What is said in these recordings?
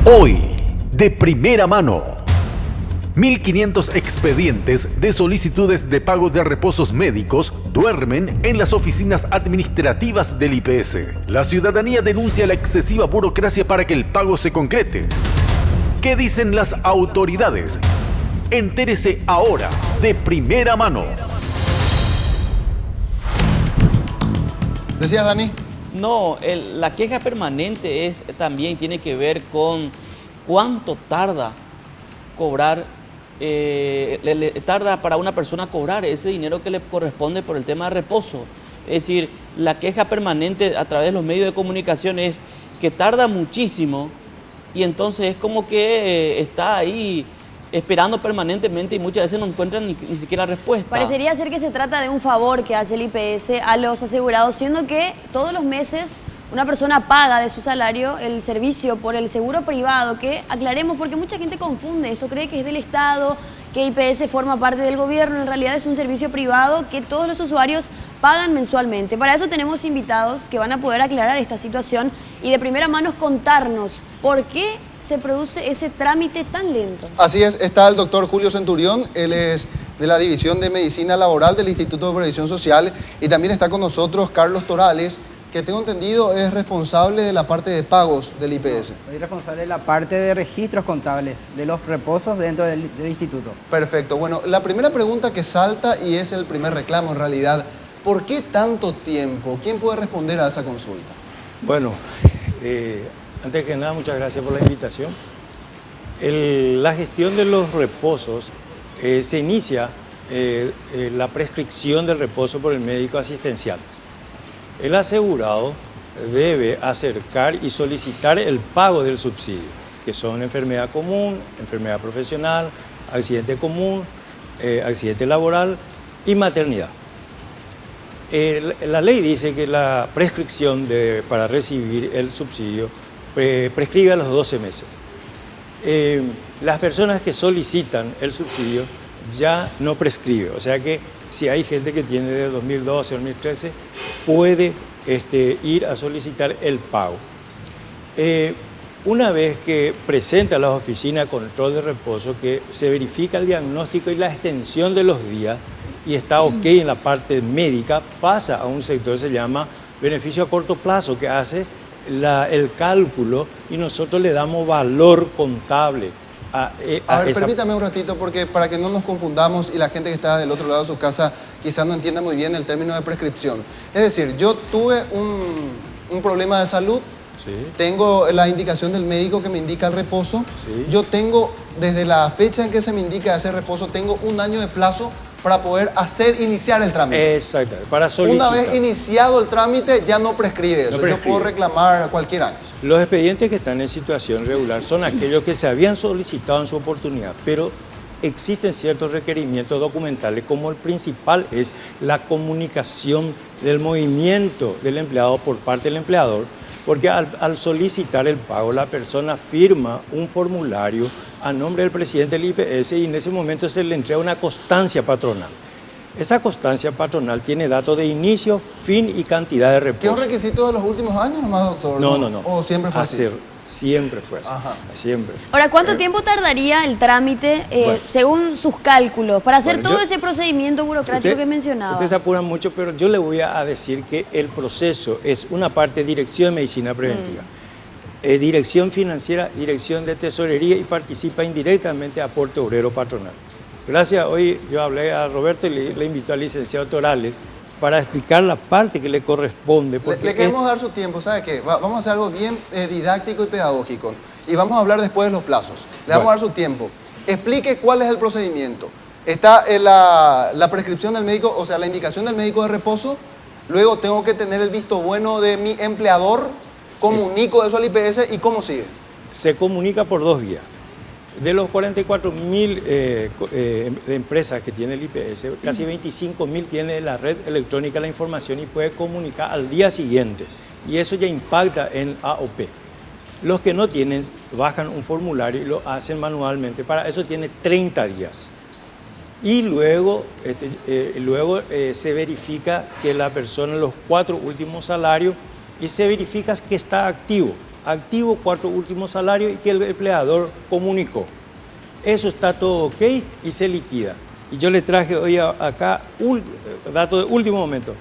Hoy, de primera mano, 1.500 expedientes de solicitudes de pago de reposos médicos duermen en las oficinas administrativas del IPS. La ciudadanía denuncia la excesiva burocracia para que el pago se concrete. ¿Qué dicen las autoridades? Entérese ahora, de primera mano. ¿Decías, Dani? No, la queja permanente también tiene que ver con cuánto tarda cobrar, tarda para una persona cobrar ese dinero que le corresponde por el tema de reposo. Es decir, la queja permanente a través de los medios de comunicación es que tarda muchísimo y entonces es como que está ahí esperando permanentemente y muchas veces no encuentran ni siquiera respuesta. Parecería ser que se trata de un favor que hace el IPS a los asegurados, siendo que todos los meses una persona paga de su salario el servicio por el seguro privado, que aclaremos porque mucha gente confunde esto, cree que es del Estado, que IPS forma parte del gobierno, en realidad es un servicio privado que todos los usuarios pagan mensualmente. Para eso tenemos invitados que van a poder aclarar esta situación y de primera mano contarnos por qué se produce ese trámite tan lento. Así es, está el doctor Julio Centurión, él es de la División de Medicina Laboral del Instituto de Previsión Social, y también está con nosotros Carlos Torales, que tengo entendido es responsable de la parte de pagos del IPS. Soy responsable de la parte de registros contables, de los reposos dentro del instituto. Perfecto, bueno, la primera pregunta que salta, y es el primer reclamo en realidad, ¿por qué tanto tiempo? ¿Quién puede responder a esa consulta? Bueno, antes que nada, muchas gracias por la invitación. La gestión de los reposos se inicia la prescripción del reposo por el médico asistencial. El asegurado debe acercar y solicitar el pago del subsidio, que son enfermedad común, enfermedad profesional, accidente común, accidente laboral y maternidad. La ley dice que la prescripción para recibir el subsidio prescribe a los 12 meses. Las personas que solicitan el subsidio ya no prescribe, o sea que si hay gente que tiene de 2012 a 2013, puede ir a solicitar el pago. Una vez que presenta a las oficinas de control de reposo, que se verifica el diagnóstico y la extensión de los días, y está ok en la parte médica, pasa a un sector que se llama beneficio a corto plazo, que hace el cálculo y nosotros le damos valor contable a ver, permítame un ratito, porque para que no nos confundamos y la gente que está del otro lado de su casa quizás no entienda muy bien el término de prescripción. Es decir, yo tuve un problema de salud, sí, tengo la indicación del médico que me indica el reposo, sí, yo tengo, desde la fecha en que se me indica ese reposo, tengo un año de plazo para poder iniciar el trámite. Exacto, para solicitar. Una vez iniciado el trámite ya no prescribe eso, no prescribe. Yo puedo reclamar cualquier año. Los expedientes que están en situación regular son aquellos que se habían solicitado en su oportunidad, pero existen ciertos requerimientos documentales, como el principal es la comunicación del movimiento del empleado por parte del empleador, porque al solicitar el pago la persona firma un formulario a nombre del presidente del IPS y en ese momento se le entrega una constancia patronal. Esa constancia patronal tiene datos de inicio, fin y cantidad de reposo. ¿Qué es un requisito de los últimos años nomás, doctor? No. ¿O siempre fue así? Siempre fue así. Ajá. Siempre. Ahora, ¿cuánto tiempo tardaría el trámite, según sus cálculos, para hacer todo ese procedimiento burocrático que mencionaba? Ustedes se apuran mucho, pero yo le voy a decir que el proceso es una parte de Dirección de Medicina Preventiva, Dirección Financiera, Dirección de Tesorería, y participa indirectamente aporte obrero patronal. Gracias, hoy yo hablé a Roberto y le invito al licenciado Torales para explicar la parte que le corresponde. Porque le queremos dar su tiempo, ¿sabe qué? Vamos a hacer algo bien didáctico y pedagógico. Y vamos a hablar después de los plazos. Le vamos a dar su tiempo. Explique cuál es el procedimiento. Está la prescripción del médico, o sea, la indicación del médico de reposo. Luego tengo que tener el visto bueno de mi empleador. Comunico eso al IPS y ¿cómo sigue? Se comunica por dos vías. De los 44.000 de empresas que tiene el IPS, casi 25.000 tiene la red electrónica la información y puede comunicar al día siguiente. Y eso ya impacta en AOP. Los que no tienen, bajan un formulario y lo hacen manualmente. Para eso tiene 30 días. Y luego, se verifica que la persona, los 4 últimos salarios, y se verifica que está activo. activo, 4 últimos salarios y que el empleador comunicó. Eso está todo ok y se liquida. Y yo le traje hoy acá un dato de último momento.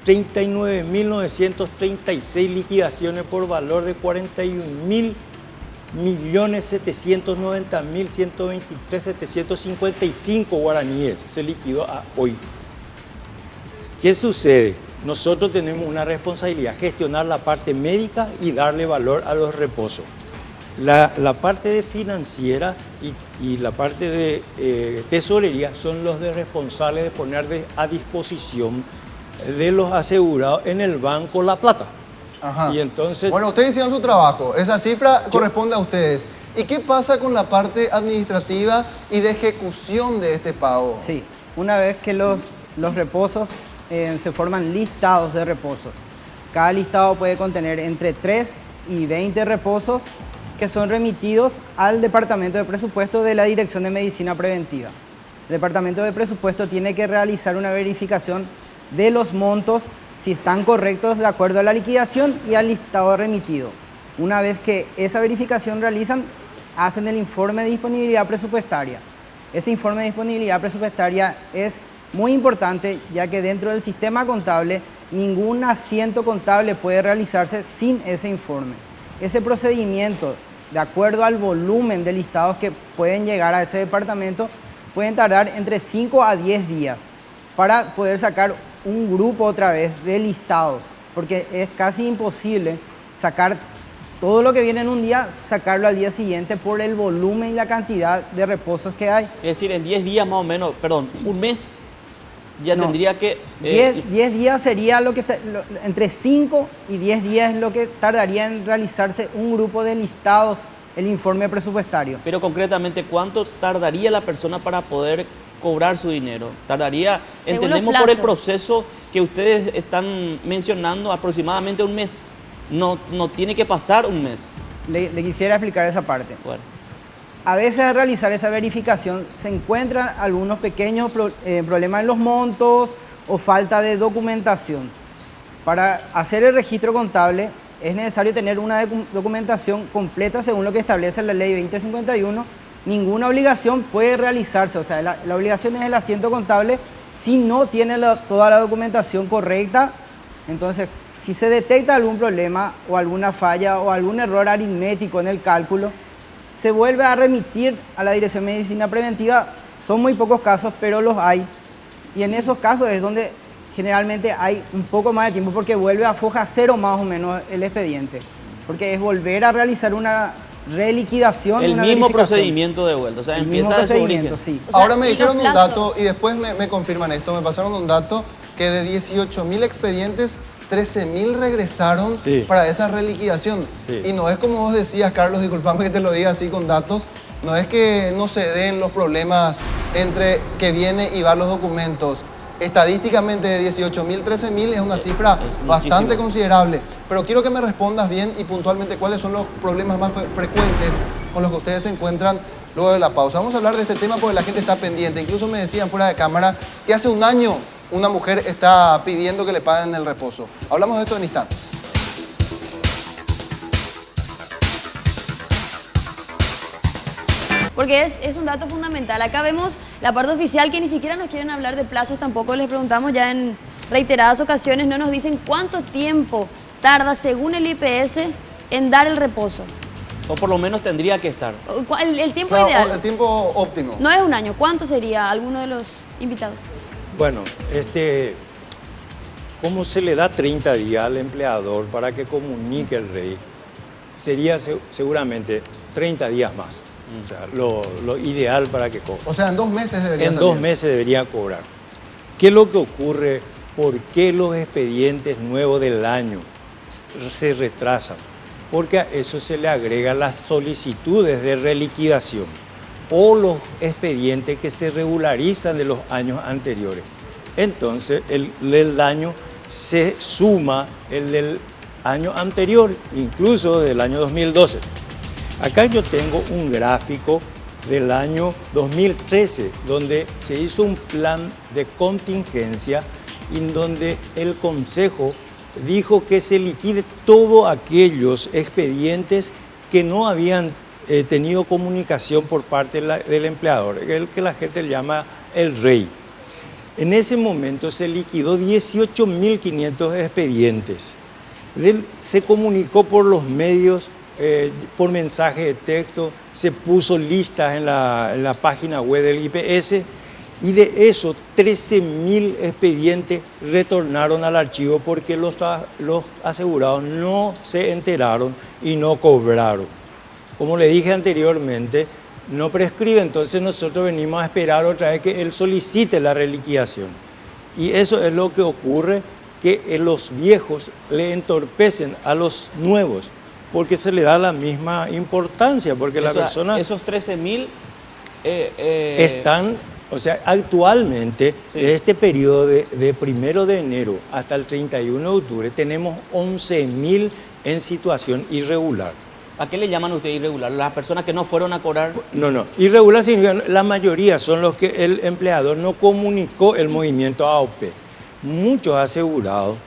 39.936 liquidaciones por valor de 41.790.123.755 guaraníes se liquidó a hoy. ¿Qué sucede? Nosotros tenemos una responsabilidad, gestionar la parte médica y darle valor a los reposos. La parte de financiera y la parte de tesorería son los de responsables de poner a disposición de los asegurados en el banco la plata. Ajá. Y entonces... Bueno, ustedes hicieron su trabajo, esa cifra corresponde a ustedes. ¿Y qué pasa con la parte administrativa y de ejecución de este pago? Sí, una vez que los reposos se forman listados de reposos. Cada listado puede contener entre 3 y 20 reposos que son remitidos al Departamento de Presupuesto de la Dirección de Medicina Preventiva. El Departamento de Presupuesto tiene que realizar una verificación de los montos, si están correctos de acuerdo a la liquidación y al listado remitido. Una vez que esa verificación realizan, hacen el informe de disponibilidad presupuestaria. Ese informe de disponibilidad presupuestaria es muy importante, ya que dentro del sistema contable ningún asiento contable puede realizarse sin ese informe. Ese procedimiento, de acuerdo al volumen de listados que pueden llegar a ese departamento, pueden tardar entre 5 a 10 días para poder sacar un grupo otra vez de listados, porque es casi imposible sacar todo lo que viene en un día, sacarlo al día siguiente por el volumen y la cantidad de reposos que hay. Es decir, en 10 días más o menos, perdón, un mes ya No, tendría que... 10 días sería entre 5 y 10 días es lo que tardaría en realizarse un grupo de listados, el informe presupuestario. Pero concretamente, ¿cuánto tardaría la persona para poder cobrar su dinero? Tardaría, Según entendemos los por el plazos. proceso que ustedes están mencionando, aproximadamente un mes. No tiene que pasar un mes. Le quisiera explicar esa parte. Bueno, A veces al realizar esa verificación se encuentran algunos pequeños problemas en los montos o falta de documentación. Para hacer el registro contable es necesario tener una documentación completa según lo que establece la Ley 2051. Ninguna obligación puede realizarse, o sea, la obligación es el asiento contable si no tiene toda la documentación correcta. Entonces, si se detecta algún problema o alguna falla o algún error aritmético en el cálculo, se vuelve a remitir a la Dirección de Medicina Preventiva. Son muy pocos casos, pero los hay. Y en esos casos es donde generalmente hay un poco más de tiempo, porque vuelve a foja cero más o menos el expediente. Porque es volver a realizar una reliquidación. el una mismo verificación. procedimiento de vuelta, o sea, El mismo empieza de su procedimiento, origen. sí. O sea, Ahora me ¿y dijeron los un plazos? dato y después me confirman esto. Me pasaron un dato que de 18.000 expedientes, 13.000 regresaron Sí. para esa reliquidación. Sí. Y no es como vos decías, Carlos, disculpame que te lo diga así con datos, no es que no se den los problemas entre que viene y van los documentos. Estadísticamente de 18.000, 13.000 es una cifra Es bastante muchísimo. considerable. Pero quiero que me respondas bien y puntualmente cuáles son los problemas más frecuentes con los que ustedes se encuentran luego de la pausa. Vamos a hablar de este tema porque la gente está pendiente. Incluso me decían fuera de cámara que hace un año una mujer está pidiendo que le paguen el reposo. Hablamos de esto en instantes. Porque es un dato fundamental. Acá vemos la parte oficial que ni siquiera nos quieren hablar de plazos, tampoco les preguntamos ya en reiteradas ocasiones, no nos dicen cuánto tiempo tarda según el IPS en dar el reposo. O por lo menos tendría que estar. El tiempo Claro, ideal. el tiempo óptimo. No es un año. ¿Cuánto sería alguno de los invitados? Bueno, ¿cómo se le da 30 días al empleador para que comunique el rey? Sería seguramente 30 días más. O sea, lo ideal para que cobre. O sea, en 2 meses debería En salir. 2 meses debería cobrar. ¿Qué es lo que ocurre? ¿Por qué los expedientes nuevos del año se retrasan? Porque a eso se le agrega las solicitudes de reliquidación o los expedientes que se regularizan de los años anteriores. Entonces, el daño se suma el del año anterior, incluso del año 2012. Acá yo tengo un gráfico del año 2013, donde se hizo un plan de contingencia en donde el Consejo dijo que se liquide todos aquellos expedientes que no habían tenido comunicación por parte del empleador, el que la gente llama el rey. En ese momento se liquidó 18.500 expedientes. Se comunicó por los medios, por mensaje de texto, se puso listas en la página web del IPS y de esos 13.000 expedientes retornaron al archivo porque los asegurados no se enteraron y no cobraron. Como le dije anteriormente, no prescribe, entonces nosotros venimos a esperar otra vez que él solicite la reliquidación. Y eso es lo que ocurre, que los viejos le entorpecen a los nuevos, porque se le da la misma importancia, porque la persona... Esos 13.000... están, o sea, actualmente, Sí. en este periodo de 1 de enero hasta el 31 de octubre, tenemos 11.000 en situación irregular. ¿A qué le llaman ustedes irregular? ¿Las personas que no fueron a cobrar? No. Irregular significa, la mayoría son los que el empleador no comunicó el movimiento a AOP. Muchos asegurados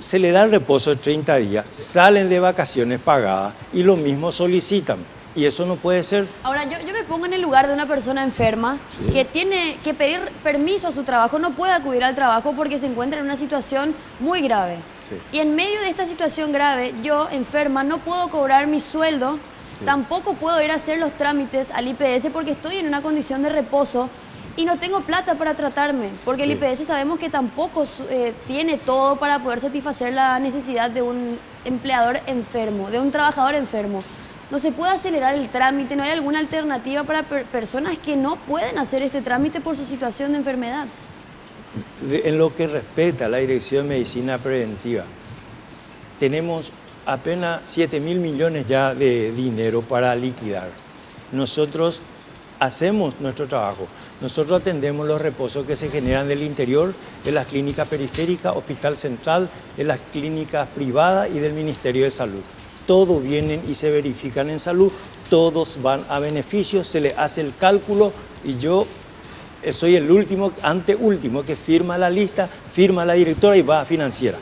se le da el reposo de 30 días, salen de vacaciones pagadas y lo mismo solicitan. Y eso no puede ser. Ahora, yo me pongo en el lugar de una persona enferma Sí. que tiene que pedir permiso a su trabajo, no puede acudir al trabajo porque se encuentra en una situación muy grave. Sí. Y en medio de esta situación grave, yo, enferma, no puedo cobrar mi sueldo, tampoco puedo ir a hacer los trámites al IPS porque estoy en una condición de reposo y no tengo plata para tratarme, porque el Sí. IPS sabemos que tampoco tiene todo para poder satisfacer la necesidad de un empleador enfermo, de un trabajador enfermo. No se puede acelerar el trámite, no hay alguna alternativa para personas que no pueden hacer este trámite por su situación de enfermedad. En lo que respecta a la Dirección de Medicina Preventiva, tenemos apenas 7.000 millones ya de dinero para liquidar. Nosotros hacemos nuestro trabajo. Nosotros atendemos los reposos que se generan del interior, de las clínicas periféricas, Hospital Central, de las clínicas privadas y del Ministerio de Salud. Todos vienen y se verifican en salud, todos van a beneficio, se les hace el cálculo y yo soy el último, anteúltimo, que firma la lista, firma la directora y va a financiera.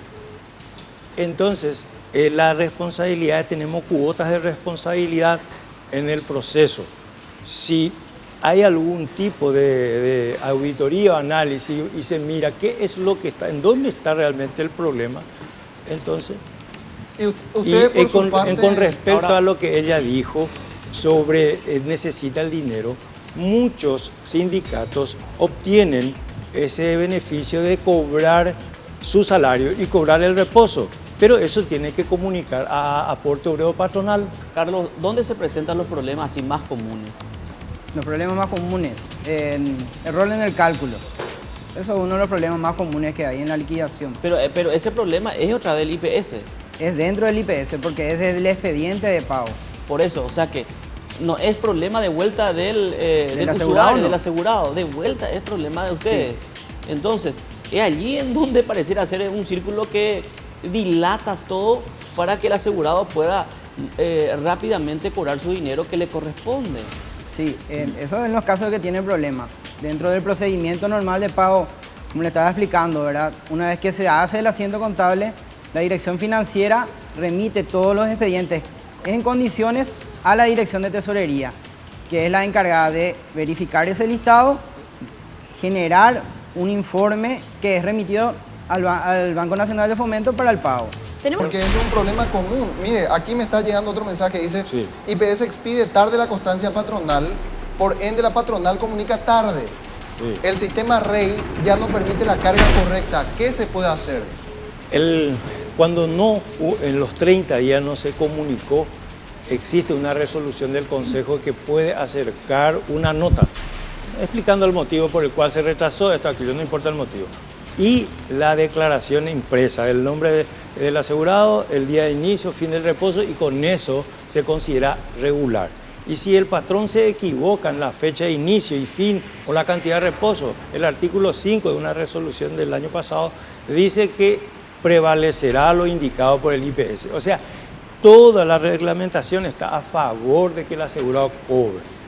Entonces, la responsabilidad, tenemos cuotas de responsabilidad en el proceso. Si hay algún tipo de auditoría o análisis y se mira qué es lo que está, en dónde está realmente el problema, entonces... Y usted, por su parte, con respecto ahora- a lo que ella dijo sobre necesita el dinero, muchos sindicatos obtienen ese beneficio de cobrar su salario y cobrar el reposo, pero eso tiene que comunicar a aporte obrero patronal. Carlos, ¿dónde se presentan los problemas así más comunes? Los problemas más comunes, error en el cálculo. Eso es uno de los problemas más comunes que hay en la liquidación. Pero ese problema es otra del IPS. Es dentro del IPS porque es del expediente de pago. Por eso, o sea que no es problema de vuelta del asegurado, usuario, no. del asegurado. De vuelta es problema de ustedes. Entonces, es allí en donde pareciera ser un círculo que dilata todo para que el asegurado pueda rápidamente cobrar su dinero que le corresponde. Sí, eso en los casos que tienen problemas. Dentro del procedimiento normal de pago, como le estaba explicando, ¿verdad? Una vez que se hace el asiento contable, la dirección financiera remite todos los expedientes en condiciones a la dirección de tesorería, que es la encargada de verificar ese listado, generar un informe que es remitido al Banco Nacional de Fomento para el pago. Tenemos porque es un problema común. Mire, aquí me está llegando otro mensaje que dice, Sí. IPS expide tarde la constancia patronal, por ende la patronal comunica tarde. Sí. El sistema REI ya no permite la carga correcta. ¿Qué se puede hacer? Cuando en los 30 días no se comunicó, existe una resolución del Consejo que puede acercar una nota explicando el motivo por el cual se retrasó esto, aquello, no importa el motivo. Y la declaración impresa, el nombre del asegurado, el día de inicio, fin del reposo, y con eso se considera regular. Y si el patrón se equivoca en la fecha de inicio y fin o la cantidad de reposo, el artículo 5 de una resolución del año pasado dice que prevalecerá lo indicado por el IPS. O sea, toda la reglamentación está a favor de que el asegurado cobre.